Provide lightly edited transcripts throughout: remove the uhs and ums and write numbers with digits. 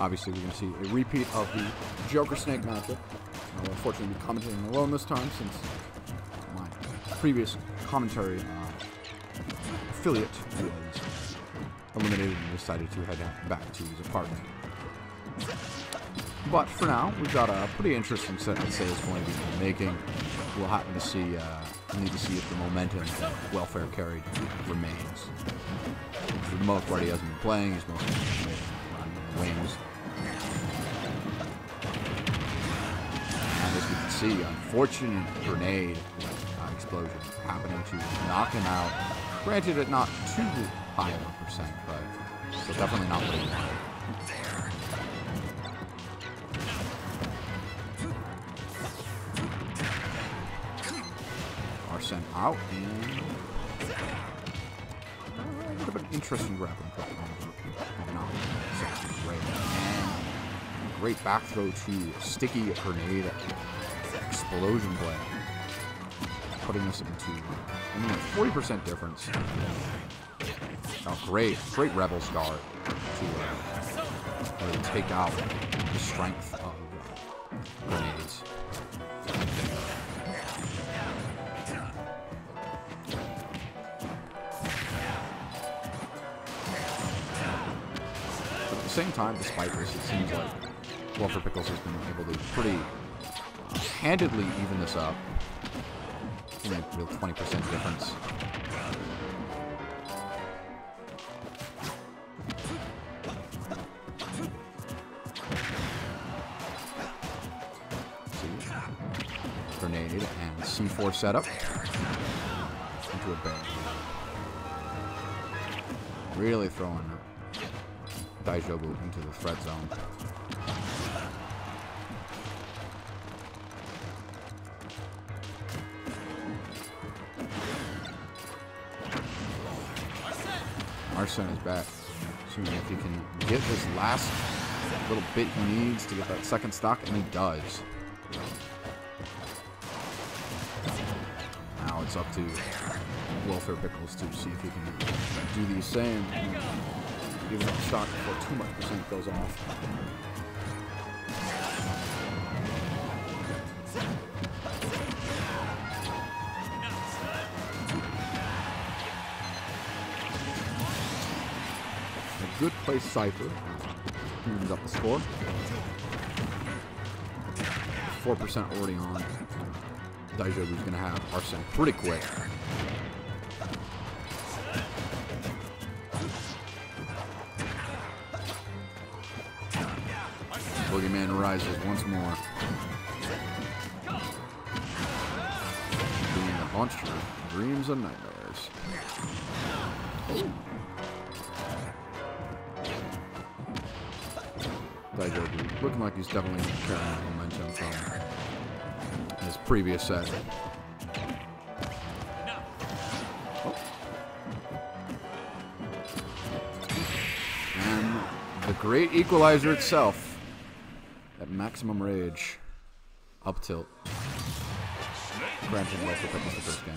Obviously, we're going to see a repeat of the Joker Snake matchup. I'll unfortunately be commentating alone this time since my previous commentary affiliate was eliminated and decided to head back to his apartment. But for now, we've got a pretty interesting set I'd say is going to be in the making. We'll happen to see, need to see if the momentum welfare carried remains. For the most part, he hasn't been playing. He's mostly running in the wings. And as we can see, unfortunate grenade explosion happening to knock him out. Granted, at not too high of a percent, but so definitely not what he wanted. Sent out, and a bit of an interesting grappling hook. Great back throw to sticky grenade explosion play, putting us into only a 40% difference. Oh, great Rebel start to really take out the strength of grenades. At the same time, despite this, it seems like Welfare Pickles has been able to pretty handedly even this up. Only a real 20% difference. Grenade and C4 setup into a bang. Really throwing Daijoubu into the threat zone. Arsene is back. Assuming if he can get this last little bit he needs to get that second stock, and he does. Now it's up to Welfare Pickles to see if he can do the same. Giving up stock before too much percent goes off. A good play Cypher. Moves up the score. 4% already on. Daijoubu's going to have Arsene pretty quick. Boogeyman rises once more. Being a monster, dreams and nightmares. Daijoubu looking like he's definitely carrying momentum from his previous set. Oh. And the great equalizer itself. At maximum rage. Up tilt. Granted, Welfare Pickles the first game.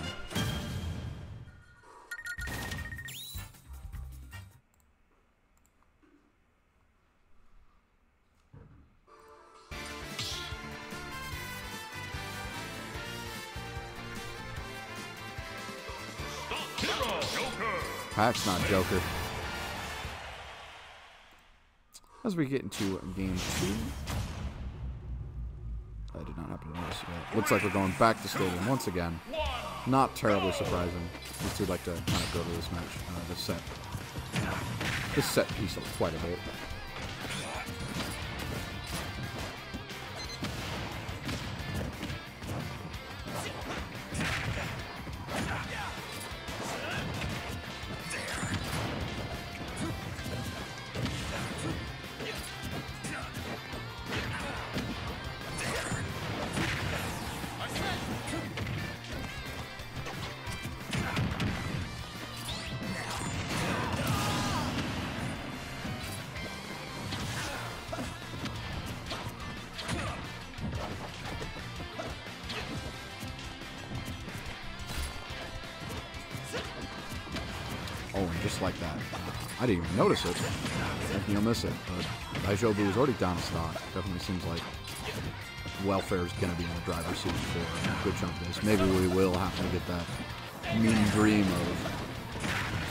Pack's not Joker. As we get into game 2. I did not happen to notice it. Looks like we're going back to stadium once again. Not terribly surprising. These two like to kind of go to this match, this set piece quite a bit. Oh, and just like that. I didn't even notice it. thinking you'll miss it. But Daijoubu is already down in stock. Definitely seems like welfare is going to be in the driver's seat for a good chunk of this. Maybe we will have to get that mean dream of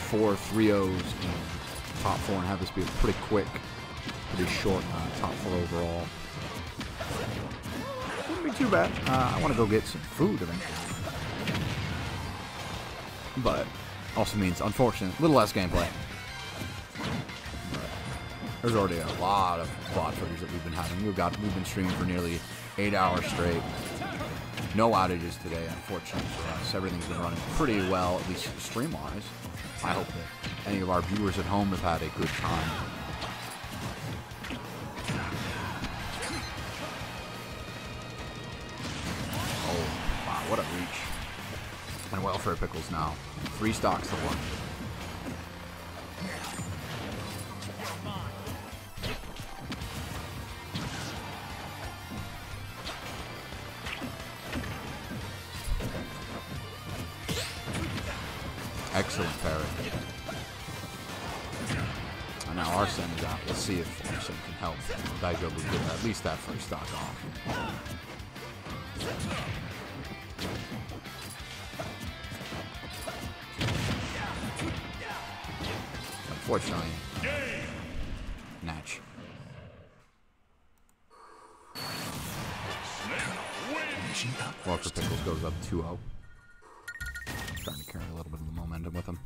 4 3-0s in top 4 and have this be a pretty quick, pretty short top 4 overall. Wouldn't be too bad. I want to go get some food eventually. But also means, unfortunately, a little less gameplay. But there's already a lot of VOD footage that we've been having. We've been streaming for nearly 8 hours straight. No outages today, unfortunately for us. Everything's been running pretty well, at least stream-wise. I hope that any of our viewers at home have had a good time. Oh, wow, what a reach. And welfare Pickles now. 3 stocks to 1. Excellent parry. And now Arsene is out. Let's see if Arsene can help Daijoubu get at least that first stock off. Unfortunately, Natch. Walker Pickles goes up 2-0. Trying to carry a little bit of the momentum with him.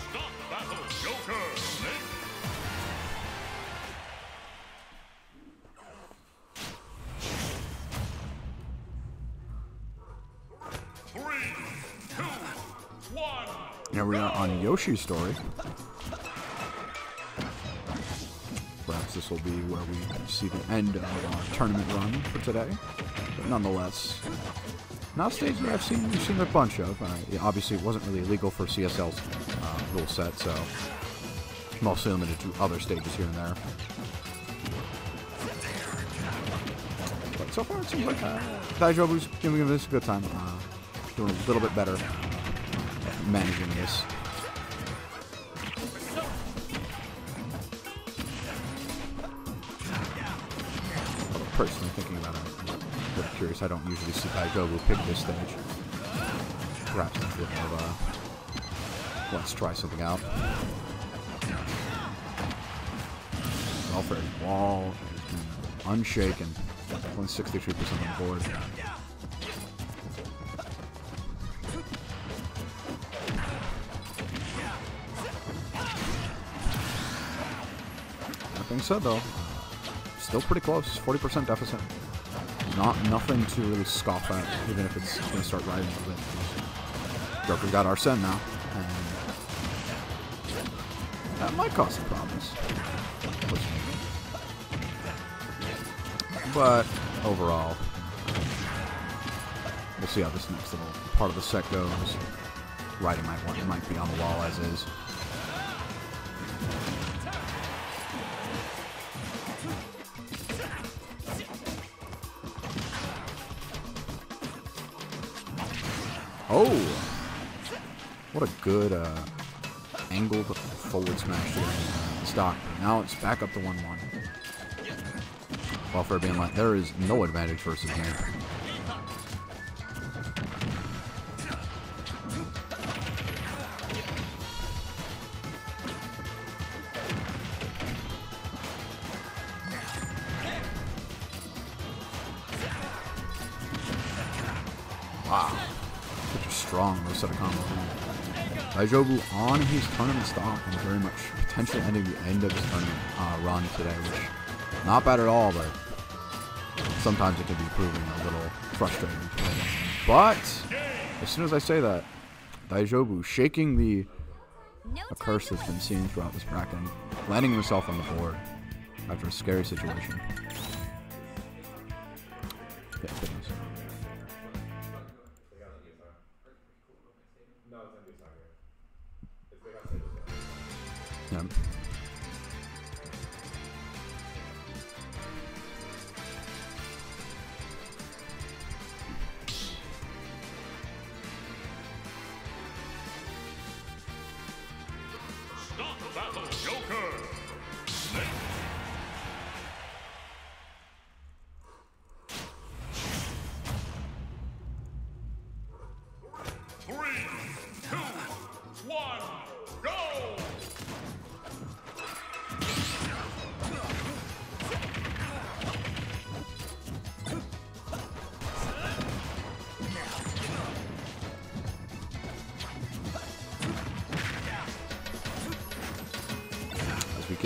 Stop battle, Joker! 3, 2, 1. Now we are on Yoshi's story. Perhaps this will be where we see the end of our tournament run for today. But nonetheless, not a stage that we've seen a bunch of. Obviously, it wasn't really illegal for CSL's rule set, so mostly limited to other stages here and there. But so far, it seems like Daijoubu's giving this a good time. Doing a little bit better managing this. Personally thinking about it, I'm a bit curious. I don't usually see Daijoubu pick this stage. Perhaps it's a bit more of a let's try something out. Welfare's wall has been unshaken. Only 63% on the board. That being said, though, still pretty close. 40% deficit. Nothing to really scoff at, even if it's going to start riding a little bit. Joker's got Arsene now, and that might cause some problems. But overall, we'll see how this next little part of the set goes. Riding might be on the wall as is. Oh! What a good angled forward smash to stock. Now it's back up to 1-1. Welfare being like, there is no advantage versus me. Wow. Such a strong low set of combos. Daijoubu on his tournament stock and very much potentially ending the end of his tournament run today, which not bad at all, but sometimes it can be proving a little frustrating. But as soon as I say that, Daijoubu shaking the curse that's been seen throughout this bracket, landing himself on the board after a scary situation. Yeah, goodness. Yeah.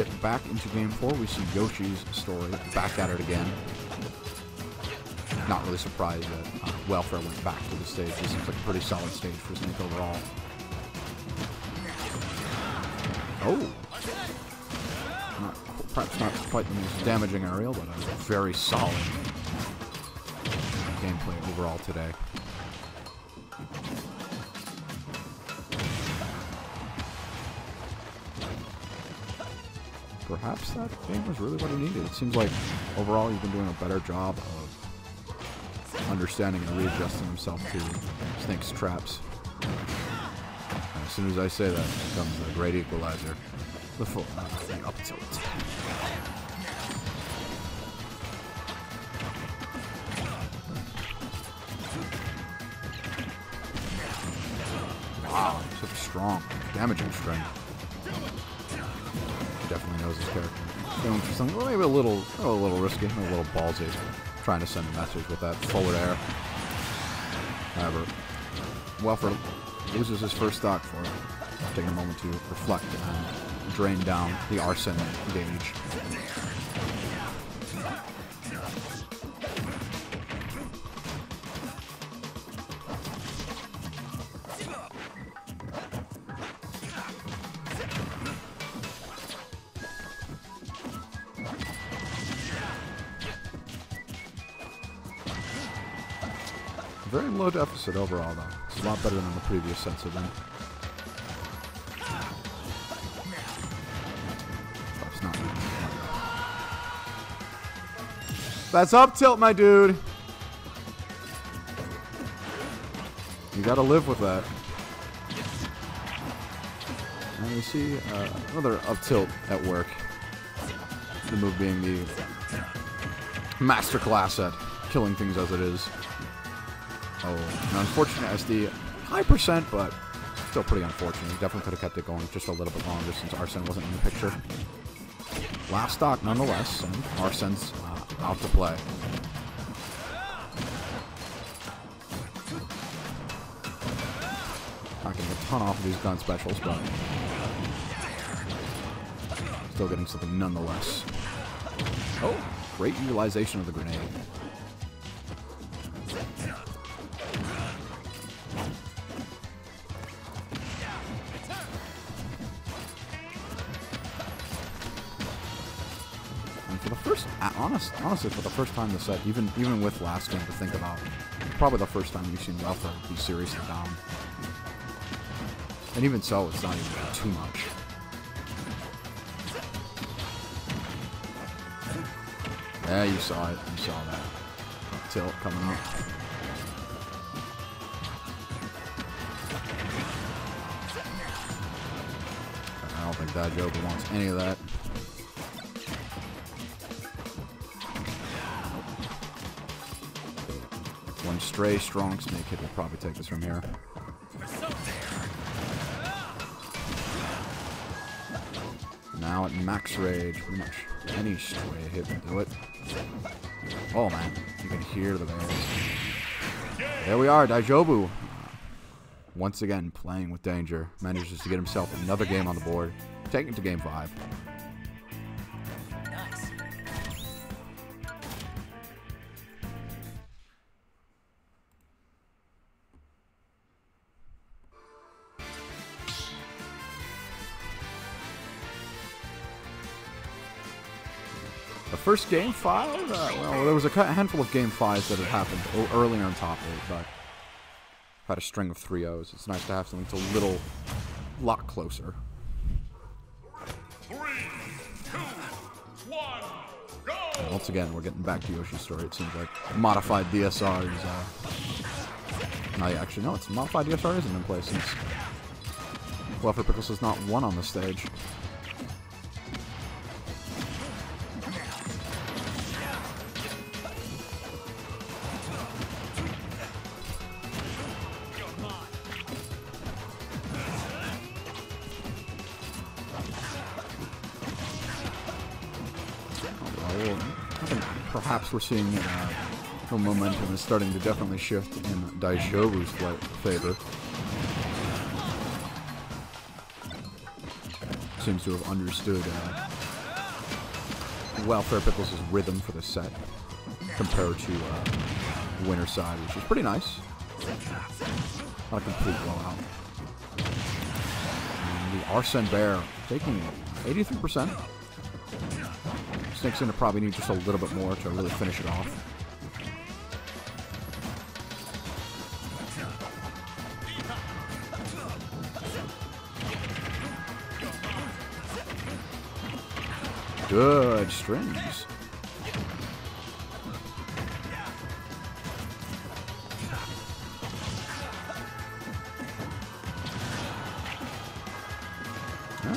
get back into Game 4, we see Yoshi's story back at it again. Not really surprised that Welfare went back to the stage. This seems like a pretty solid stage for Snake overall. Oh! Perhaps not quite the most damaging aerial, but a very solid gameplay overall today. Perhaps that game was really what he needed. It seems like overall you've been doing a better job of understanding and readjusting himself to Snake's traps. And as soon as I say that, it becomes a great equalizer. The full up tilt. Wow, such strong, damaging strength. Definitely knows his character. Going for something maybe a little risky, a little ballsy, trying to send a message with that forward air. However, Welfare loses his first stock for it, taking a moment to reflect and drain down the Arsene gauge. Very low deficit overall, though. It's a lot better than the previous sets have been. That's not really. That's up tilt, my dude! You gotta live with that. And you see another up tilt at work. The move being the masterclass at killing things as it is. Oh, an unfortunate SD. High percent, but still pretty unfortunate. He definitely could have kept it going just a little bit longer since Arsene wasn't in the picture. Last stock, nonetheless, and Arsene's out to play. Not getting a ton off of these gun specials, but still getting something nonetheless. Oh, great utilization of the grenade. Honestly, for the first time this set, even with last game to think about, probably the first time you've seen Welfare be seriously down. And even so, it's not even too much. Yeah, you saw it. You saw that. Tilt coming up. I don't think Daijoubu wants any of that. One stray strong snake hit will probably take us from here. Now at max rage, pretty much any stray hit will do it. Oh man, you can hear the bells. There we are, Daijoubu. Once again, playing with danger. Manages to get himself another game on the board, taking it to game 5. The first game 5? Well, there was a handful of game 5s that had happened earlier in top 8, but had a string of 3-0s. It's nice to have something that's a lot closer. 3, 2, 1, go! And once again, we're getting back to Yoshi's story. It seems like modified DSR is... no, actually, no, it's modified DSR isn't in place since Welfare Pickles has not won on the stage. Perhaps we're seeing the momentum is starting to definitely shift in Daijoubu's favor. Seems to have understood Welfare Pickles' rhythm for the set compared to winner side, which is pretty nice. Not a complete blowout. And the Arsene Bear taking 83%. Snake's going to probably need just a little bit more to really finish it off. Good strings. Yeah.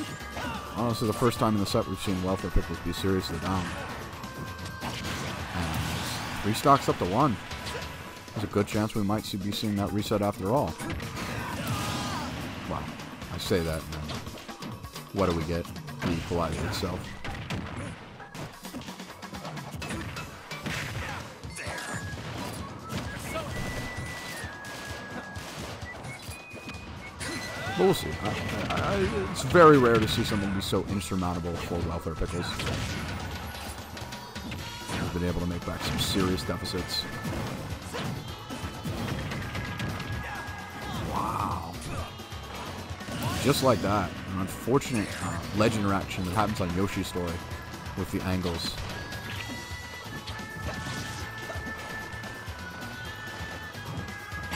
Honestly, the first time in the set we've seen Welfare Pickles be seriously down. And 3 stocks up to 1. There's a good chance we might be seeing that reset after all. Wow. I say that, and then what do we get? The equalizer itself. But we'll see. It's very rare to see something be so insurmountable for Welfare Pickles. He's been able to make back some serious deficits. Wow. Just like that. An unfortunate ledge interaction that happens on Yoshi's story with the angles.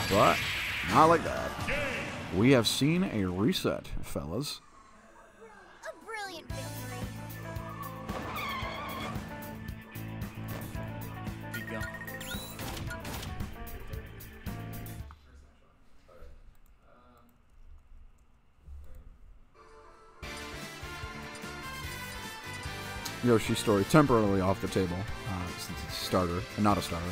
But not like that. We have seen a reset, fellas. A brilliant victory. Keep going. Yoshi's story temporarily off the table since it's a starter and not a starter.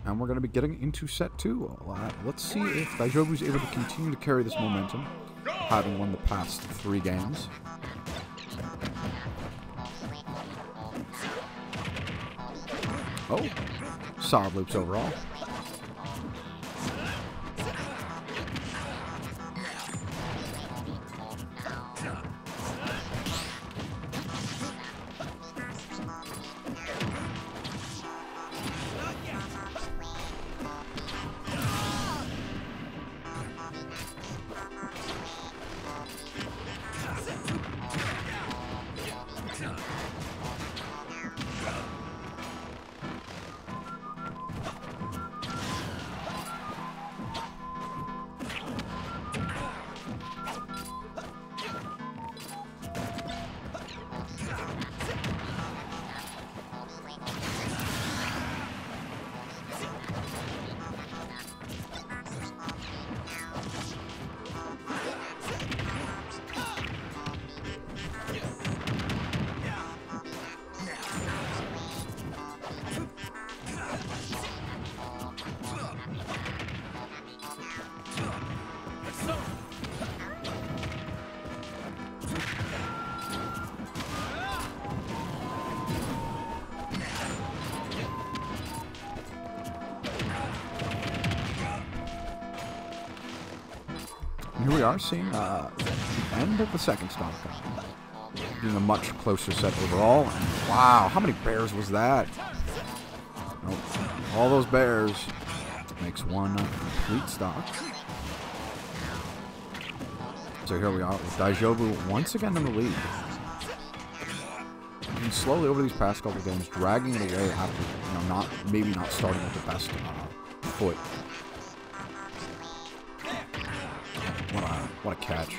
And we're going to be getting into set 2. Let's see if Daijoubu is able to continue to carry this momentum, having won the past 3 games. Oh, solid loops overall. Here we are seeing the end of the second stock. Being a much closer set overall. And wow, how many bears was that? Nope. All those bears makes one complete stock. So here we are with Daijoubu once again in the lead. And slowly over these past couple games, dragging it away after maybe not starting with the best foot. What a catch.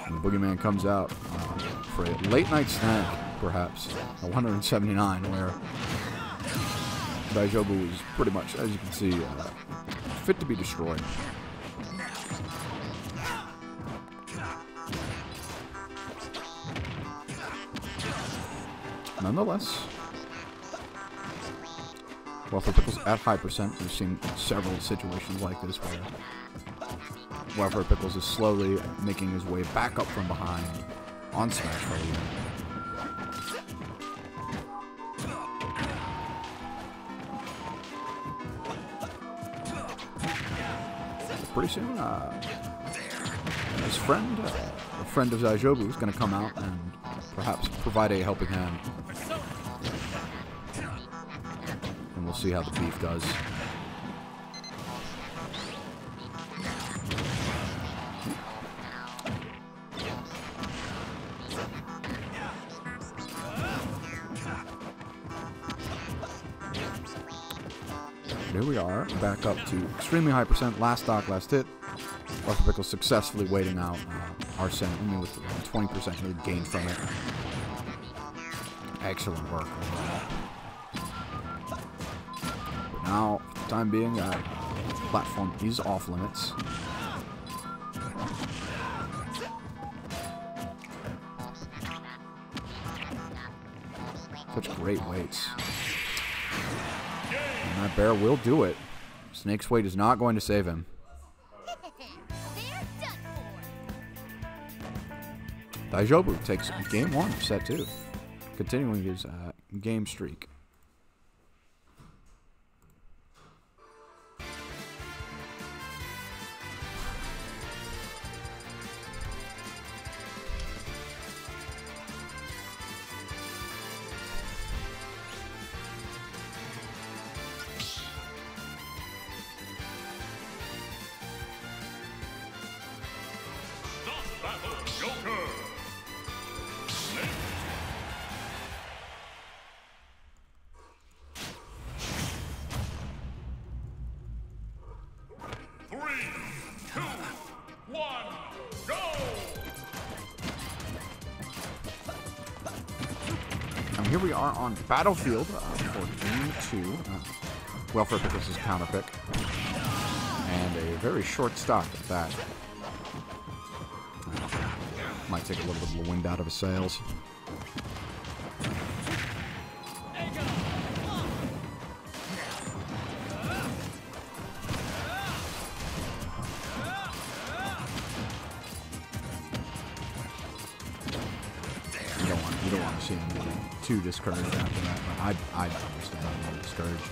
And the Boogeyman comes out for a late night snack, perhaps, a 179, where Daijoubu is pretty much, as you can see, fit to be destroyed. nonetheless, Welfare Pickles at high percent. We've seen several situations like this where Welfare Pickles is slowly making his way back up from behind on Smash Bros. Pretty soon, his friend, a friend of Daijoubu, is going to come out and perhaps provide a helping hand. And we'll see how the beef does. Here we are, back up to extremely high percent. Last stock, last hit. Welfare Pickles successfully waiting out Arsene, only with 20% really gained from it. Excellent work overall. But now, for the time being, platform is off limits. Such great weights. And that bear will do it. Snake's weight is not going to save him. Daijoubu takes game 1 of set 2, continuing his game streak. Here we are on Battlefield for Game 2. Welfare Pickles' counter pick. And a very short stock at that. Might take a little bit of the wind out of his sails. You don't want to see him get too discouraged after that, but I'd understand being discouraged.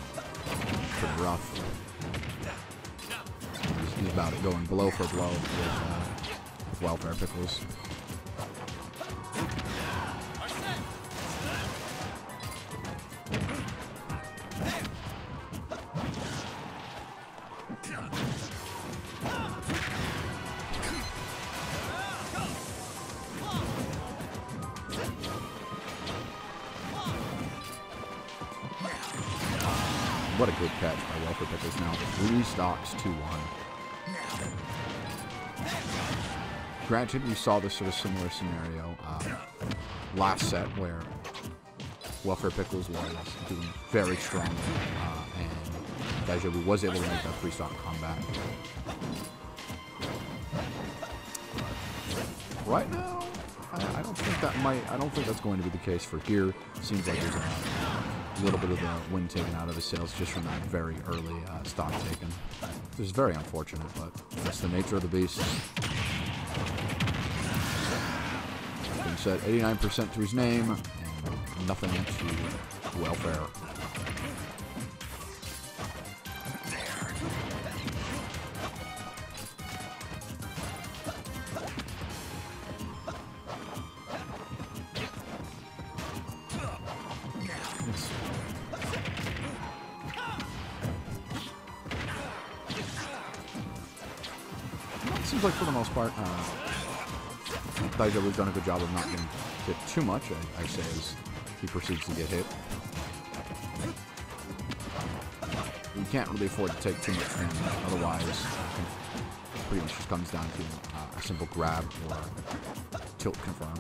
Pretty rough. He's about it going blow for blow with Welfare Pickles. What a good catch by Welfare Pickles now. 3 stocks to 1. Granted, we saw this sort of similar scenario last set where Welfare Pickles was doing very strongly and Daijoubu was able to make that 3-stock comeback. Right now, I don't think that's going to be the case for here. Seems like there's a little bit of the wind taken out of his sails just from that very early stock taken. This is very unfortunate, but that's the nature of the beast. Being said, 89% to his name, and nothing to Welfare. Seems like for the most part, Daijoubu's done a good job of not getting hit too much, I say, as he proceeds to get hit. You can't really afford to take too much damage, otherwise it pretty much just comes down to a simple grab or tilt confirm.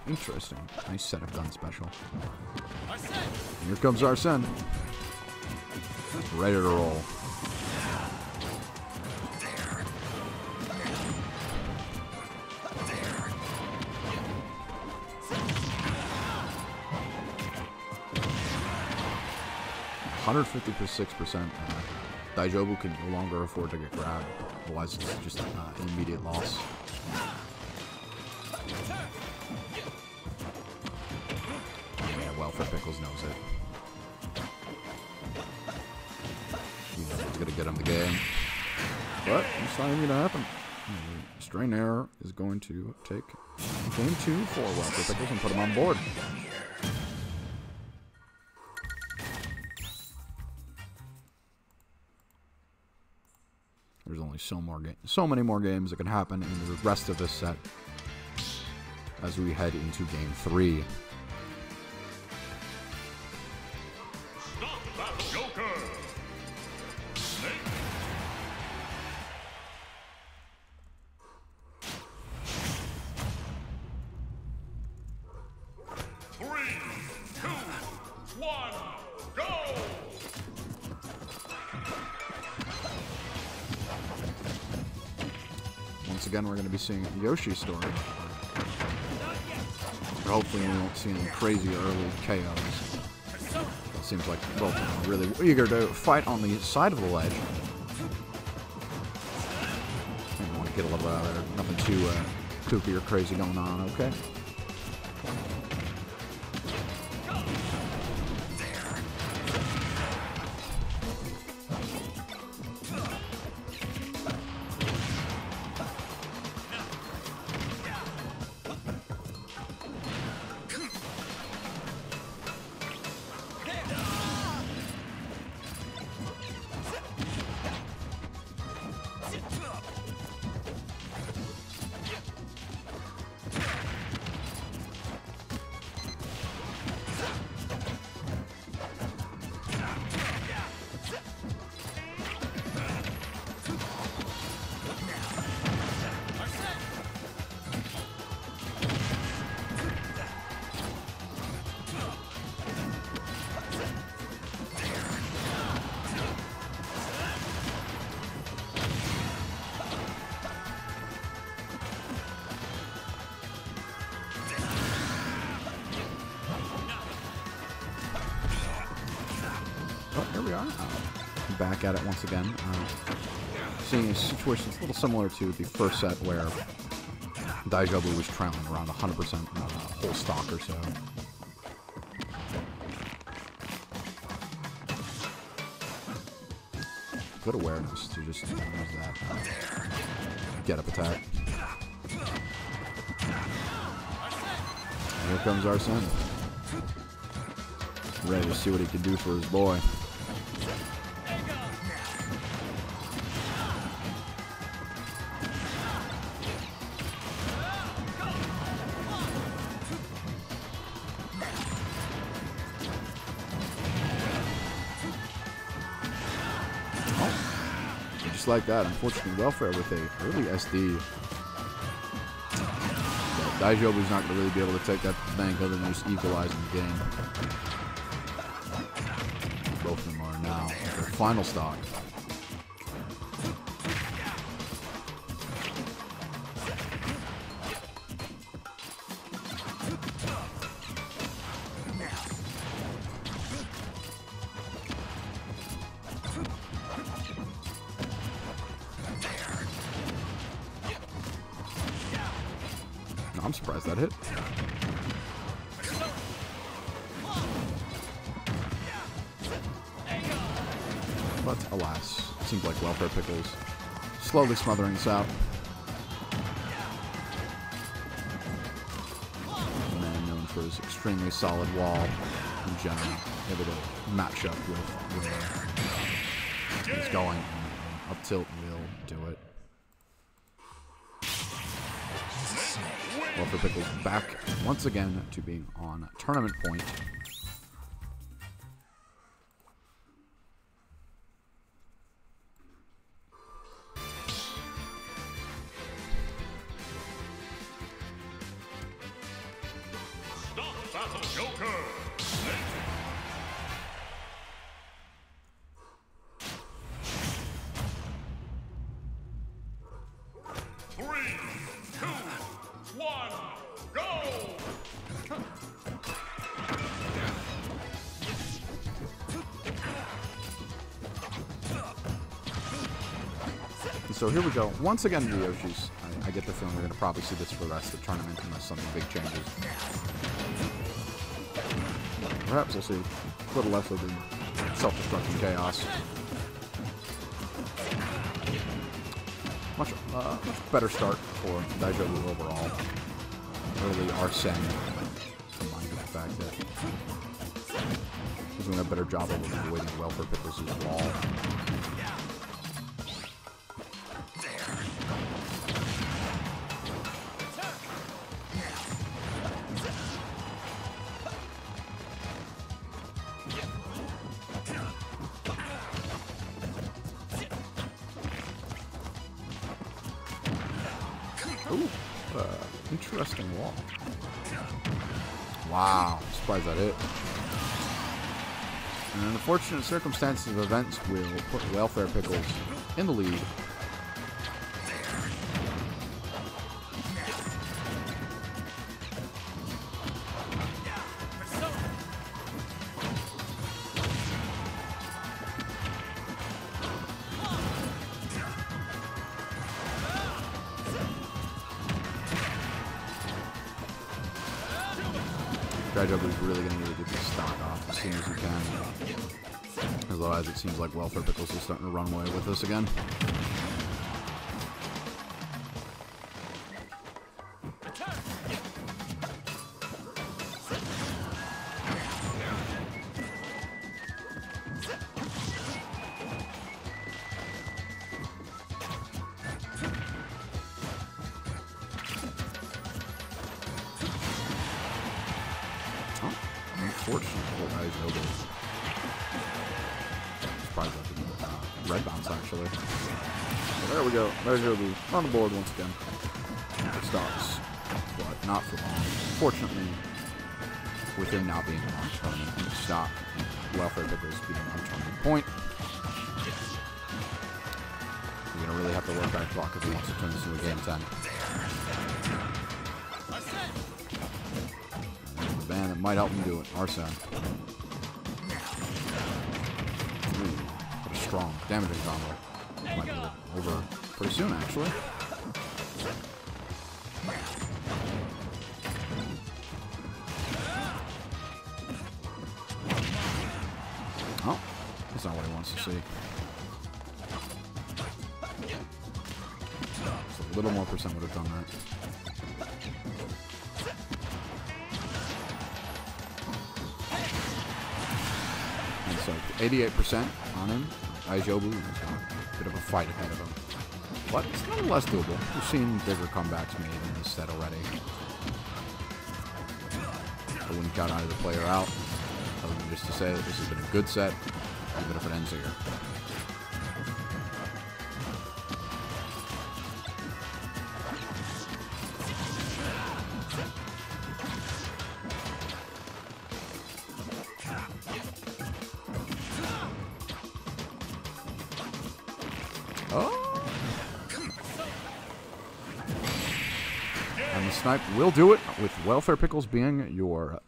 Interesting. Nice set of gun special. Here comes Arsene. Ready to roll. 156%. Daijoubu can no longer afford to get grabbed. Otherwise, it's just an immediate loss. Yeah, well, for Pickles knows it. He knows he's gonna get him the game. But it's not even gonna happen. Strain Error is going to take game 2 for Welfare Pickles and put him on board. There's only so many more games that can happen in the rest of this set as we head into game 3. Joker. Three, two, one, go! Once again, we're going to be seeing Yoshi's story. But hopefully we won't see any crazy early KOs. It seems like both of them are really eager to fight on the side of the ledge. I want to get a little bit out of there. Nothing too kooky or crazy going on, okay? But here we are, back at it once again. Seeing a situation that's a little similar to the first set where Daijoubu was trailing around 100% whole stock or so. Good awareness to just use that get up attack. Here comes Arsene. Ready to see what he can do for his boy. Just like that, unfortunately, Welfare with a early SD. Daijoubu's not going to really be able to take that to the bank other than just equalizing the game. Both of them are now at their final stock. I'm surprised that hit. But alas, it seems like Welfare Pickles slowly smothering this out. A man known for his extremely solid wall in general, able to match up with where he's going, and up tilt will do it. Welfare Pickles back once again to being on tournament point. Stop Battle Joker! 3, 2, 1, go! So here we go. Once again, the Yoshis. I get the feeling we're going to probably see this for the rest of the tournament unless something big changes. Perhaps we'll see a little less of the self-destruction chaos. Much better start for Daijoubu overall. Early Arsene, combined with the fact that he's doing a better job of avoiding welfare Pickles' wall. Ooh, interesting wall. Wow, surprised that hit. And in unfortunate circumstances of events will put Welfare Pickles in the lead. Daijoubu is really going to need to get this stock off as soon as he can. Otherwise, it seems like Welfare Pickles is starting to run away with us again. Unfortunate for Daijoubu. Surprised that didn't red bounce actually. So there we go. Daijoubu on the board once again. It stops, but not for long. Fortunately, with him now being on tournament, he stopped. Welfare Pickles being on tournament point. He's gonna really have to work back clock if he wants to turn this into a game 10. Man, that might help him do it. Arsene. Ooh, what a strong, damaging combo. Might be over pretty soon, actually. Oh, that's not what he wants to see. So a little more percent would have done that. So 88% on him. Daijoubu has got a bit of a fight ahead of him. But it's nonetheless doable. We've seen bigger comebacks made in this set already. I wouldn't count either player out. Other than just to say that this has been a good set, even if it ends here. Oh! And the snipe will do it, with Welfare Pickles being your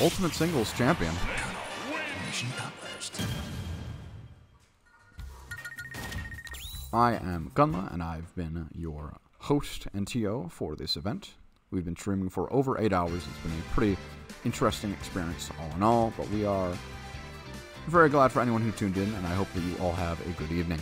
Ultimate Singles champion. I am Gunma, and I've been your host and TO for this event. We've been streaming for over 8 hours. It's been a pretty interesting experience all in all, but we are very glad for anyone who tuned in, and I hope that you all have a good evening.